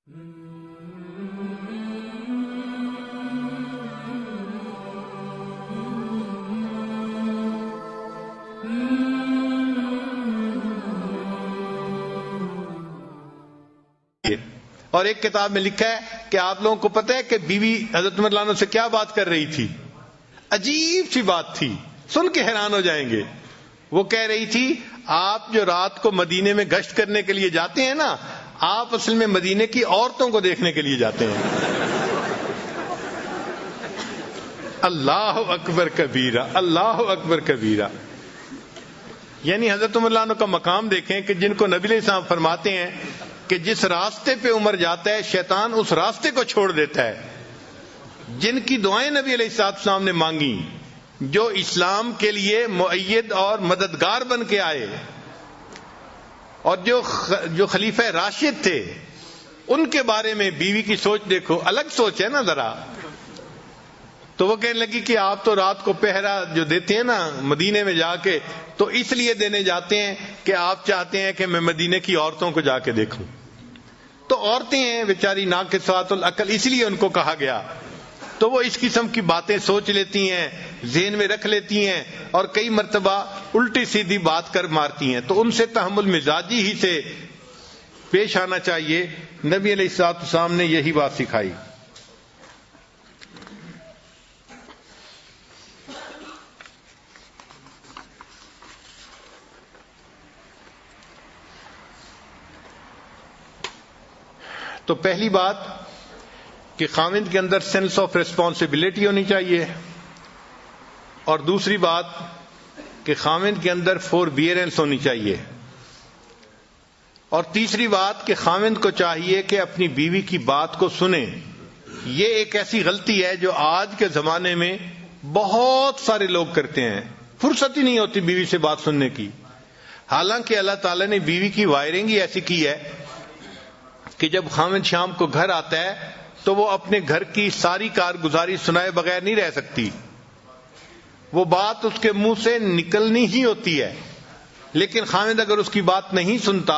اور ایک کتاب میں لکھا ہے کہ آپ لوگوں کو پتہ ہے کہ بیوی حضرت عمر عنہ سے کیا بات کر رہی تھی؟ عجیب سی بات تھی، سن کے حیران ہو جائیں گے. وہ کہہ رہی تھی آپ جو رات کو مدینے میں گشت کرنے کے لیے جاتے ہیں نا، آپ اصل میں مدینے کی عورتوں کو دیکھنے کے لیے جاتے ہیں. اللہ اکبر کبیرہ، اللہ اکبر کبیرہ. یعنی حضرت عمر عنہ کا مقام دیکھیں کہ جن کو نبی علیہ السلام فرماتے ہیں کہ جس راستے پہ عمر جاتا ہے شیطان اس راستے کو چھوڑ دیتا ہے. جن کی دعائیں نبی علیہ السلام نے مانگی، جو اسلام کے لیے مؤید اور مددگار بن کے آئے، اور جو خلیفہ راشد تھے، ان کے بارے میں بیوی کی سوچ دیکھو، الگ سوچ ہے نا ذرا. تو وہ کہنے لگی کہ آپ تو رات کو پہرا جو دیتے ہیں نا مدینے میں جا کے، تو اس لیے دینے جاتے ہیں کہ آپ چاہتے ہیں کہ میں مدینے کی عورتوں کو جا کے دیکھوں. تو عورتیں ہیں بیچاری ناقصات العقل، اس لیے ان کو کہا گیا. تو وہ اس قسم کی باتیں سوچ لیتی ہیں، ذہن میں رکھ لیتی ہیں، اور کئی مرتبہ الٹی سیدھی بات کر مارتی ہیں. تو ان سے تحمل مزاجی ہی سے پیش آنا چاہیے. نبی علیہ السلام نے یہی بات سکھائی. تو پہلی بات کہ خاوند کے اندر سینس آف ریسپانسبلٹی ہونی چاہیے، اور دوسری بات کہ خاوند کے اندر فوربیئرنس ہونی چاہیے، اور تیسری بات کہ خاوند کو چاہیے کہ اپنی بیوی کی بات کو سنے. یہ ایک ایسی غلطی ہے جو آج کے زمانے میں بہت سارے لوگ کرتے ہیں. فرصت ہی نہیں ہوتی بیوی سے بات سننے کی. حالانکہ اللہ تعالیٰ نے بیوی کی وائرنگ ہی ایسی کی ہے کہ جب خاوند شام کو گھر آتا ہے تو وہ اپنے گھر کی ساری کارگزاری سنائے بغیر نہیں رہ سکتی. وہ بات اس کے منہ سے نکلنی ہی ہوتی ہے. لیکن خاوند اگر اس کی بات نہیں سنتا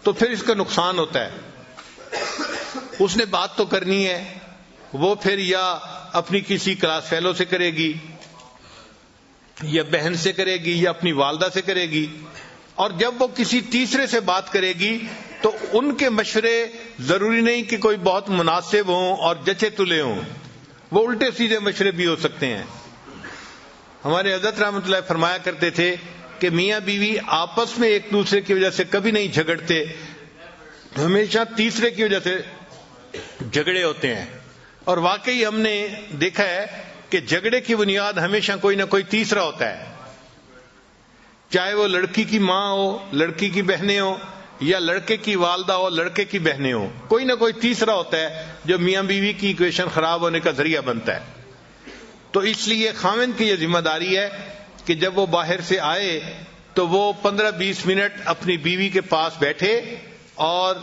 تو پھر اس کا نقصان ہوتا ہے. اس نے بات تو کرنی ہے، وہ پھر یا اپنی کسی کلاس فیلو سے کرے گی، یا بہن سے کرے گی، یا اپنی والدہ سے کرے گی. اور جب وہ کسی تیسرے سے بات کرے گی تو ان کے مشورے ضروری نہیں کہ کوئی بہت مناسب ہوں اور جچے تلے ہوں، وہ الٹے سیدھے مشورے بھی ہو سکتے ہیں. ہمارے حضرت رحمۃ اللہ فرمایا کرتے تھے کہ میاں بیوی آپس میں ایک دوسرے کی وجہ سے کبھی نہیں جھگڑتے، ہمیشہ تیسرے کی وجہ سے جھگڑے ہوتے ہیں. اور واقعی ہم نے دیکھا ہے کہ جھگڑے کی بنیاد ہمیشہ کوئی نہ کوئی تیسرا ہوتا ہے، چاہے وہ لڑکی کی ماں ہو، لڑکی کی بہنیں ہو، یا لڑکے کی والدہ ہو، لڑکے کی بہنیں ہو. کوئی نہ کوئی تیسرا ہوتا ہے جو میاں بیوی کی ایکویشن خراب ہونے کا ذریعہ بنتا ہے. تو اس لیے خاوند کی یہ ذمہ داری ہے کہ جب وہ باہر سے آئے تو وہ 15-20 منٹ اپنی بیوی کے پاس بیٹھے اور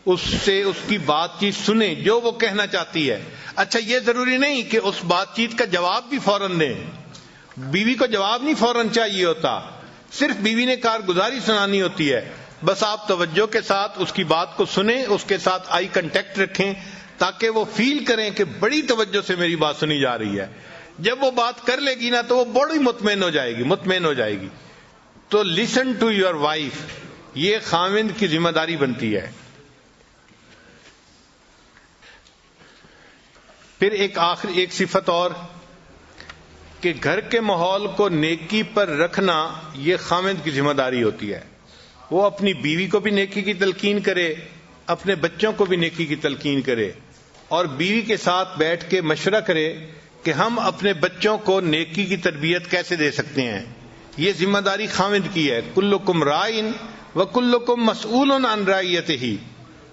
اس سے اس کی بات چیت سنیں جو وہ کہنا چاہتی ہے. اچھا، یہ ضروری نہیں کہ اس بات چیت کا جواب بھی فوراً دیں. بیوی کو جواب نہیں فوراً چاہیے ہوتا، صرف بیوی نے کارگزاری سنانی ہوتی ہے. بس آپ توجہ کے ساتھ اس کی بات کو سنیں، اس کے ساتھ آئی کنٹیکٹ رکھیں تاکہ وہ فیل کریں کہ بڑی توجہ سے میری بات سنی جا رہی ہے. جب وہ بات کر لے گی نا تو وہ بڑی مطمئن ہو جائے گی. تو لسن ٹو یور وائف، یہ خاوند کی ذمہ داری بنتی ہے. پھر ایک صفت اور کہ گھر کے ماحول کو نیکی پر رکھنا یہ خاوند کی ذمہ داری ہوتی ہے. وہ اپنی بیوی کو بھی نیکی کی تلقین کرے، اپنے بچوں کو بھی نیکی کی تلقین کرے، اور بیوی کے ساتھ بیٹھ کے مشورہ کرے کہ ہم اپنے بچوں کو نیکی کی تربیت کیسے دے سکتے ہیں. یہ ذمہ داری خاوند کی ہے. کلکم رائن وکلکم مسئول عن رعیتہ،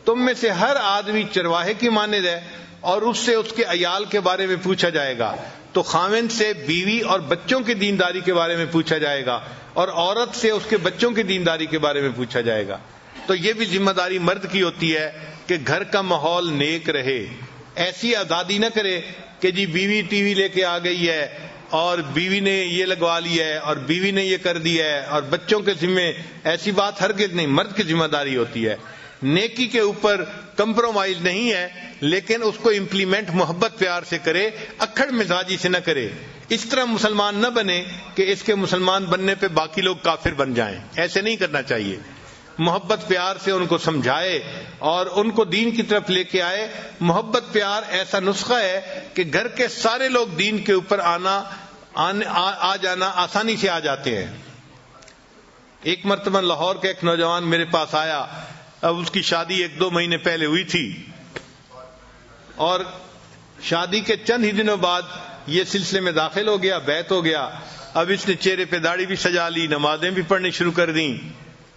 تم میں سے ہر آدمی چرواہے کی مانند ہے اور اس سے اس کے عیال کے بارے میں پوچھا جائے گا. تو خاوند سے بیوی اور بچوں کی دینداری کے بارے میں پوچھا جائے گا، اور عورت سے اس کے بچوں کی دینداری کے بارے میں پوچھا جائے گا. تو یہ بھی ذمہ داری مرد کی ہوتی ہے کہ گھر کا ماحول نیک رہے. ایسی آزادی نہ کرے کہ جی بیوی ٹی وی لے کے آ گئی ہے اور بیوی نے یہ لگوا لیا ہے اور بیوی نے یہ کر دیا ہے اور بچوں کے ذمے، ایسی بات ہرگز نہیں. مرد کی ذمہ داری ہوتی ہے نیکی کے اوپر کمپرومائز نہیں ہے، لیکن اس کو امپلیمنٹ محبت پیار سے کرے، اکھڑ مزاجی سے نہ کرے۔ اس طرح مسلمان نہ بنے کہ اس کے مسلمان بننے پہ باقی لوگ کافر بن جائیں، ایسے نہیں کرنا چاہیے۔ محبت پیار سے ان کو سمجھائے اور ان کو دین کی طرف لے کے آئے۔ محبت پیار ایسا نسخہ ہے کہ گھر کے سارے لوگ دین کے اوپر آ جانا آسانی سے آ جاتے ہیں۔ ایک مرتبہ لاہور کا ایک نوجوان میرے پاس آیا، اب اس کی شادی 1-2 مہینے پہلے ہوئی تھی، اور شادی کے چند ہی دنوں بعد یہ سلسلے میں داخل ہو گیا، بیعت ہو گیا۔ اب اس نے چہرے پہ داڑھی بھی سجا لی، نمازیں بھی پڑھنی شروع کر دیں،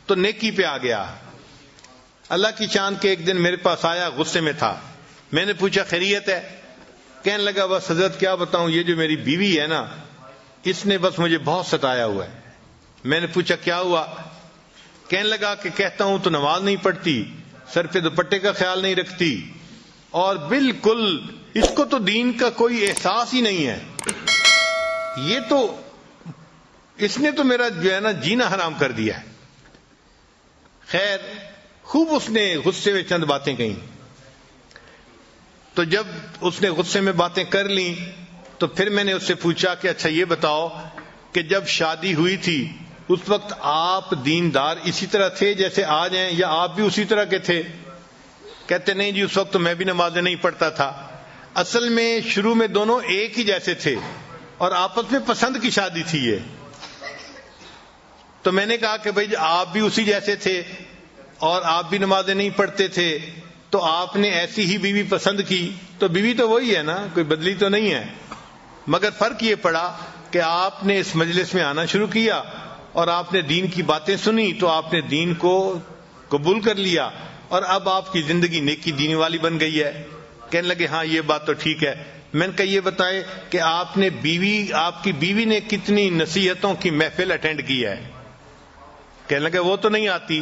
تو نیکی پہ آ گیا۔ اللہ کی شان کے ایک دن میرے پاس آیا، غصے میں تھا۔ میں نے پوچھا خیریت ہے؟ کہنے لگا بس حضرت کیا بتاؤں، یہ جو میری بیوی ہے نا، اس نے بس مجھے بہت ستایا ہوا ہے۔ میں نے پوچھا کیا ہوا؟ کہنے لگا کہ کہتا ہوں تو نماز نہیں پڑھتی، سر پہ دوپٹے کا خیال نہیں رکھتی، اور بالکل اس کو تو دین کا کوئی احساس ہی نہیں ہے، یہ تو اس نے تو میرا جو ہے نا جینا حرام کر دیا ہے۔ خیر خوب اس نے غصے میں چند باتیں کہیں، تو جب اس نے غصے میں باتیں کر لیں تو پھر میں نے اس سے پوچھا کہ اچھا یہ بتاؤ کہ جب شادی ہوئی تھی اس وقت آپ دیندار اسی طرح تھے جیسے آج ہیں، یا آپ بھی اسی طرح کے تھے؟ کہتے نہیں جی اس وقت تو میں بھی نمازیں نہیں پڑھتا تھا۔ اصل میں شروع میں دونوں ایک ہی جیسے تھے اور آپس میں پسند کی شادی تھی یہ۔ تو میں نے کہا کہ بھائی آپ بھی اسی جیسے تھے اور آپ بھی نمازیں نہیں پڑھتے تھے، تو آپ نے ایسی ہی بیوی پسند کی، تو بیوی تو وہی ہے نا، کوئی بدلی تو نہیں ہے، مگر فرق یہ پڑا کہ آپ نے اس مجلس میں آنا شروع کیا اور آپ نے دین کی باتیں سنی تو آپ نے دین کو قبول کر لیا، اور اب آپ کی زندگی نیکی دین والی بن گئی ہے۔ کہنے لگے ہاں یہ بات تو ٹھیک ہے۔ میں نے کہا یہ بتائیں کہ آپ کی بیوی نے کتنی نصیحتوں کی محفل اٹینڈ کی ہے؟ کہنے لگے وہ تو نہیں آتی۔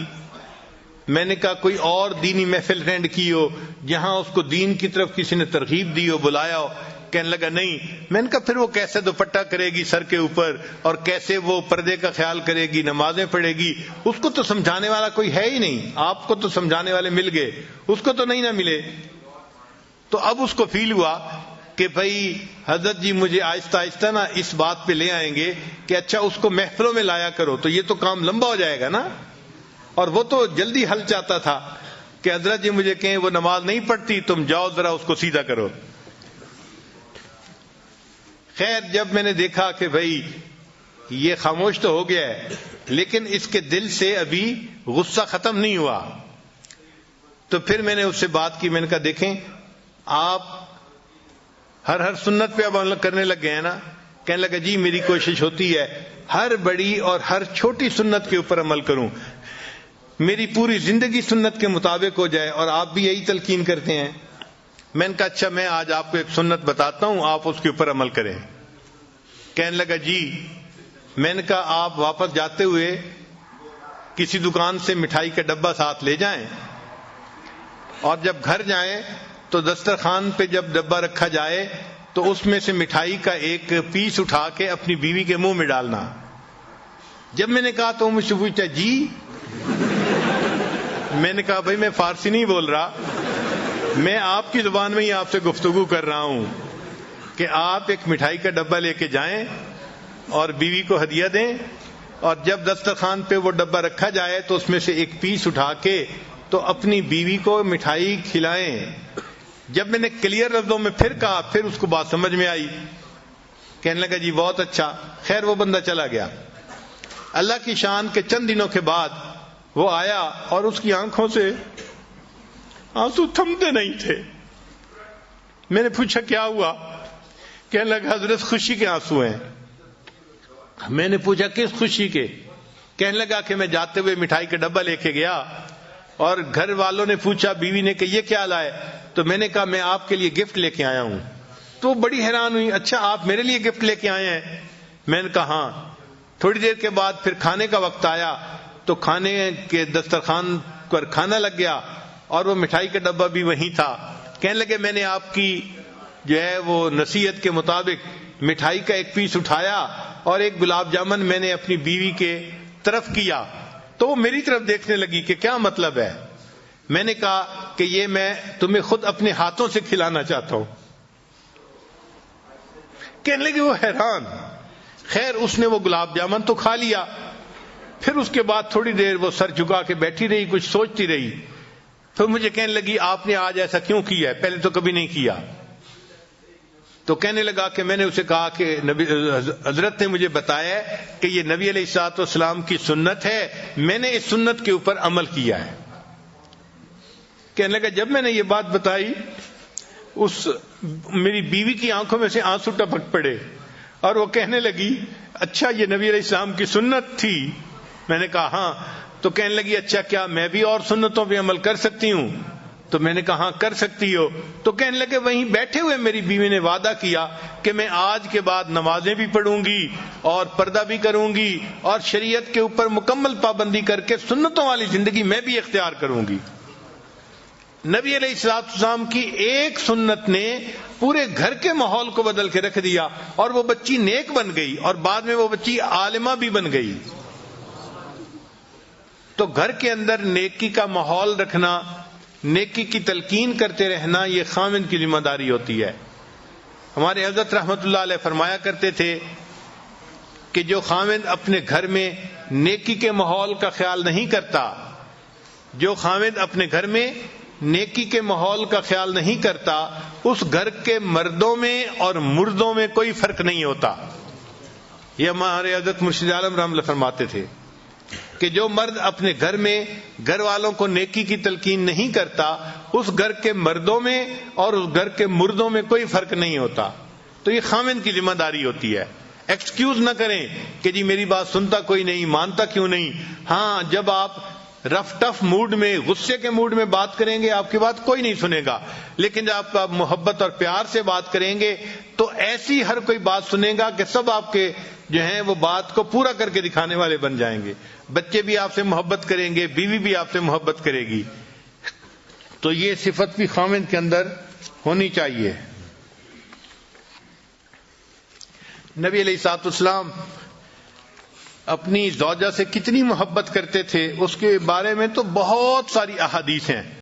میں نے کہا کوئی اور دینی محفل اٹینڈ کی ہو جہاں اس کو دین کی طرف کسی نے ترغیب دی ہو، بلایا ہو؟ کہنے لگا نہیں۔ میں نے کہا پھر وہ کیسے دوپٹہ کرے گی سر کے اوپر، اور کیسے وہ پردے کا خیال کرے گی، نمازیں پڑھے گی؟ اس کو تو سمجھانے والا کوئی ہے ہی نہیں۔ آپ کو تو سمجھانے والے مل گئے، اس کو تو نہیں نہ ملے۔ تو اب اس کو فیل ہوا کہ بھائی حضرت جی مجھے آہستہ آہستہ نا اس بات پہ لے آئیں گے کہ اچھا اس کو محفلوں میں لایا کرو، تو یہ تو کام لمبا ہو جائے گا نا۔ اور وہ تو جلدی حل چاہتا تھا کہ حضرت جی مجھے کہیں وہ نماز نہیں پڑھتی، تم جاؤ ذرا اس کو سیدھا کرو۔ خیر جب میں نے دیکھا کہ بھائی یہ خاموش تو ہو گیا ہے لیکن اس کے دل سے ابھی غصہ ختم نہیں ہوا، تو پھر میں نے اس سے بات کی۔ میں نے کہا دیکھیں آپ ہر سنت پہ اب عمل کرنے لگ گئے ہیں نا؟ کہنے لگا جی میری کوشش ہوتی ہے ہر بڑی اور ہر چھوٹی سنت کے اوپر عمل کروں، میری پوری زندگی سنت کے مطابق ہو جائے، اور آپ بھی یہی تلقین کرتے ہیں۔ میں نے کہا اچھا میں آج آپ کو ایک سنت بتاتا ہوں، آپ اس کے اوپر عمل کریں۔ کہنے لگا جی۔ میں نے کہا آپ واپس جاتے ہوئے کسی دکان سے مٹھائی کا ڈبہ ساتھ لے جائیں، اور جب گھر جائیں تو دسترخوان پہ جب ڈبہ رکھا جائے تو اس میں سے مٹھائی کا ایک پیس اٹھا کے اپنی بیوی کے منہ میں ڈالنا۔ جب میں نے کہا تو مجھ سے پوچھا جی؟ میں نے کہا بھائی میں فارسی نہیں بول رہا، میں آپ کی زبان میں ہی آپ سے گفتگو کر رہا ہوں کہ آپ ایک مٹھائی کا ڈبہ لے کے جائیں اور بیوی کو ہدیہ دیں، اور جب دسترخوان پہ وہ ڈبہ رکھا جائے تو اس میں سے ایک پیس اٹھا کے تو اپنی بیوی کو مٹھائی کھلائیں۔ جب میں نے کلیئر لفظوں میں پھر کہا پھر اس کو بات سمجھ میں آئی۔ کہنے لگا جی بہت اچھا۔ خیر وہ بندہ چلا گیا۔ اللہ کی شان کے چند دنوں کے بعد وہ آیا اور اس کی آنکھوں سے آنسو تھمتے نہیں تھے۔ میں نے پوچھا کیا ہوا؟ کہنے لگا حضرت خوشی کے آنسو ہیں۔ میں نے پوچھا کس خوشی کے؟ کہنے لگا کہ میں جاتے ہوئے مٹھائی کا ڈبہ لے کے گیا اور گھر والوں نے پوچھا، بیوی نے کہ یہ کیا لائے؟ تو میں نے کہا میں آپ کے لیے گفٹ لے کے آیا ہوں۔ تو بڑی حیران ہوئی، اچھا آپ میرے لیے گفٹ لے کے آئے ہیں؟ میں نے کہا ہاں۔ تھوڑی دیر کے بعد پھر کھانے کا وقت آیا تو کھانے کے دسترخوان پر کھانا لگ گیا اور وہ مٹھائی کا ڈبہ بھی وہیں تھا۔ کہنے لگے میں نے آپ کی جو ہے وہ نصیحت کے مطابق مٹھائی کا ایک پیس اٹھایا اور ایک گلاب جامن میں نے اپنی بیوی کے طرف کیا، تو وہ میری طرف دیکھنے لگی کہ کیا مطلب ہے؟ میں نے کہا کہ یہ میں تمہیں خود اپنے ہاتھوں سے کھلانا چاہتا ہوں. کہنے لگے وہ حیران. خیر اس نے وہ گلاب جامن تو کھا لیا. پھر اس کے بعد تھوڑی دیر وہ سر جھکا کے بیٹھی رہی, کچھ سوچتی رہی. پھر مجھے کہنے لگی آپ نے آج ایسا کیوں کیا ہے, پہلے تو کبھی نہیں کیا. تو کہنے لگا کہ میں نے اسے کہا کہ حضرت نے مجھے بتایا کہ یہ نبی علیہ الصلوۃ والسلام کی سنت ہے, میں نے اس سنت کے اوپر عمل کیا ہے. کہنے لگا جب میں نے یہ بات بتائی اس میری بیوی کی آنکھوں میں سے آنسو ٹپک پڑے اور وہ کہنے لگی اچھا یہ نبی علیہ السلام کی سنت تھی. میں نے کہا ہاں. تو کہنے لگی اچھا کیا میں بھی اور سنتوں پہ عمل کر سکتی ہوں؟ تو میں نے کہا ہاں کر سکتی ہو. تو کہنے لگے وہیں بیٹھے ہوئے میری بیوی نے وعدہ کیا کہ میں آج کے بعد نمازیں بھی پڑھوں گی اور پردہ بھی کروں گی اور شریعت کے اوپر مکمل پابندی کر کے سنتوں والی زندگی میں بھی اختیار کروں گی. نبی علیہ الصلوۃ والسلام کی ایک سنت نے پورے گھر کے ماحول کو بدل کے رکھ دیا اور وہ بچی نیک بن گئی اور بعد میں وہ بچی عالمہ بھی بن گئی. تو گھر کے اندر نیکی کا ماحول رکھنا, نیکی کی تلقین کرتے رہنا, یہ خاوند کی ذمہ داری ہوتی ہے. ہمارے حضرت رحمت اللہ علیہ فرمایا کرتے تھے کہ جو خاوند اپنے گھر میں نیکی کے ماحول کا خیال نہیں کرتا, جو خاوند اپنے گھر میں نیکی کے ماحول کا خیال نہیں کرتا, اس گھر کے مردوں میں اور مردوں میں کوئی فرق نہیں ہوتا. یہ ہمارے حضرت مرشد عالم رحمۃ اللہ فرماتے تھے کہ جو مرد اپنے گھر میں گھر والوں کو نیکی کی تلقین نہیں کرتا, اس گھر کے مردوں میں اور اس گھر کے مردوں میں کوئی فرق نہیں ہوتا. تو یہ خاوند کی ذمہ داری ہوتی ہے. ایکسکیوز نہ کریں کہ جی میری بات سنتا کوئی نہیں, مانتا کیوں نہیں. ہاں جب آپ رف ٹف موڈ میں, غصے کے موڈ میں بات کریں گے آپ کی بات کوئی نہیں سنے گا, لیکن جب آپ محبت اور پیار سے بات کریں گے تو ایسی ہر کوئی بات سنے گا کہ سب آپ کے جو ہیں وہ بات کو پورا کر کے دکھانے والے بن جائیں گے. بچے بھی آپ سے محبت کریں گے, بیوی بھی آپ سے محبت کرے گی. تو یہ صفت بھی خاوند کے اندر ہونی چاہیے. نبی علیہ الصلوۃ والسلام اپنی زوجہ سے کتنی محبت کرتے تھے اس کے بارے میں تو بہت ساری احادیث ہیں.